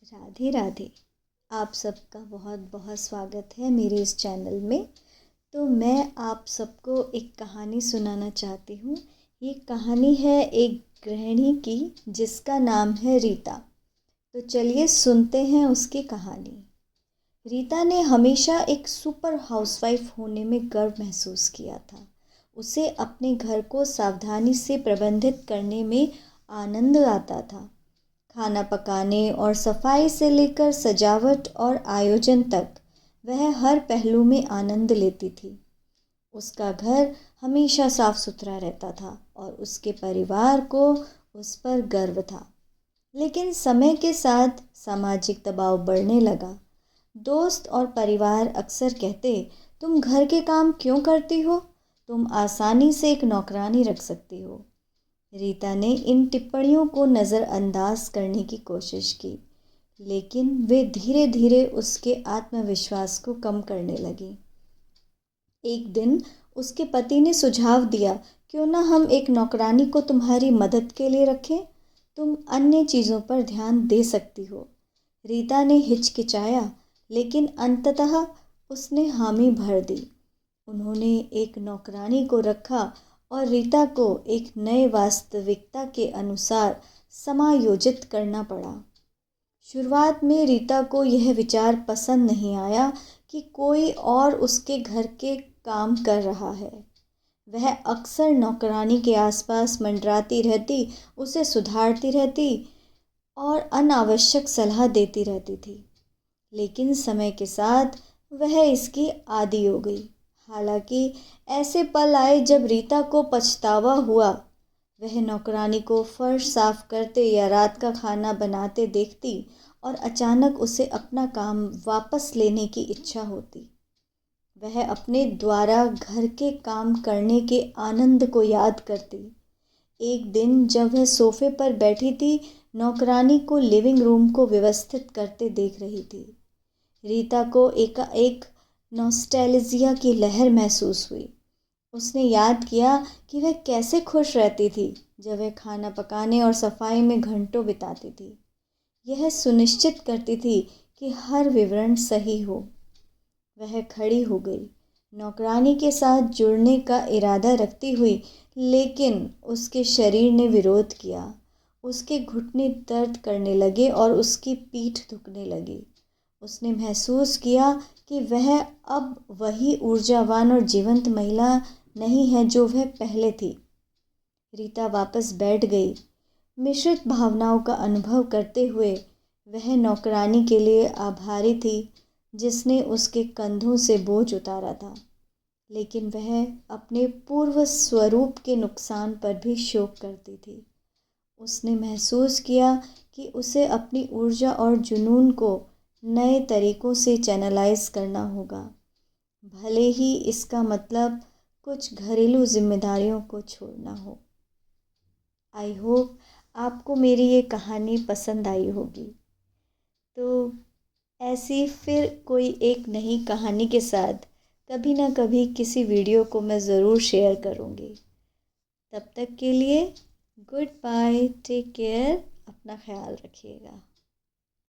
राधे राधे। आप सबका बहुत बहुत स्वागत है मेरे इस चैनल में। तो मैं आप सबको एक कहानी सुनाना चाहती हूँ। ये कहानी है एक गृहिणी की जिसका नाम है रीता। तो चलिए सुनते हैं उसकी कहानी। रीता ने हमेशा एक सुपर हाउसवाइफ होने में गर्व महसूस किया था। उसे अपने घर को सावधानी से प्रबंधित करने में आनंद आता था। खाना पकाने और सफाई से लेकर सजावट और आयोजन तक वह हर पहलू में आनंद लेती थी। उसका घर हमेशा साफ सुथरा रहता था और उसके परिवार को उस पर गर्व था। लेकिन समय के साथ सामाजिक दबाव बढ़ने लगा। दोस्त और परिवार अक्सर कहते, तुम घर के काम क्यों करती हो? तुम आसानी से एक नौकरानी रख सकती हो। रीता ने इन टिप्पणियों को नज़रअंदाज करने की कोशिश की, लेकिन वे धीरे धीरे उसके आत्मविश्वास को कम करने लगी। एक दिन उसके पति ने सुझाव दिया, क्यों ना हम एक नौकरानी को तुम्हारी मदद के लिए रखें? तुम अन्य चीज़ों पर ध्यान दे सकती हो। रीता ने हिचकिचाया, लेकिन अंततः उसने हामी भर दी। उन्होंने एक नौकरानी को रखा और रीता को एक नए वास्तविकता के अनुसार समायोजित करना पड़ा। शुरुआत में रीता को यह विचार पसंद नहीं आया कि कोई और उसके घर के काम कर रहा है। वह अक्सर नौकरानी के आसपास मंडराती रहती, उसे सुधारती रहती और अनावश्यक सलाह देती रहती थी। लेकिन समय के साथ वह इसकी आदी हो गई। हालांकि ऐसे पल आए जब रीता को पछतावा हुआ। वह नौकरानी को फर्श साफ करते या रात का खाना बनाते देखती और अचानक उसे अपना काम वापस लेने की इच्छा होती। वह अपने द्वारा घर के काम करने के आनंद को याद करती। एक दिन जब वह सोफे पर बैठी थी, नौकरानी को लिविंग रूम को व्यवस्थित करते देख रही थी। रीता को एकाएक नॉस्टैल्जिया की लहर महसूस हुई। उसने याद किया कि वह कैसे खुश रहती थी जब वह खाना पकाने और सफाई में घंटों बिताती थी। यह सुनिश्चित करती थी कि हर विवरण सही हो। वह खड़ी हो गई, नौकरानी के साथ जुड़ने का इरादा रखती हुई, लेकिन उसके शरीर ने विरोध किया। उसके घुटने दर्द करने लगे और उसकी पीठ दुखने लगी। उसने महसूस किया कि वह अब वही ऊर्जावान और जीवंत महिला नहीं है जो वह पहले थी। रीता वापस बैठ गई, मिश्रित भावनाओं का अनुभव करते हुए। वह नौकरानी के लिए आभारी थी जिसने उसके कंधों से बोझ उतारा था, लेकिन वह अपने पूर्व स्वरूप के नुकसान पर भी शोक करती थी। उसने महसूस किया कि उसे अपनी ऊर्जा और जुनून को नए तरीकों से चैनलाइज करना होगा, भले ही इसका मतलब कुछ घरेलू जिम्मेदारियों को छोड़ना हो। आई होप आपको मेरी ये कहानी पसंद आई होगी। तो ऐसी फिर कोई एक नई कहानी के साथ कभी ना कभी किसी वीडियो को मैं ज़रूर शेयर करूँगी। तब तक के लिए गुड बाय, टेक केयर, अपना ख्याल रखिएगा।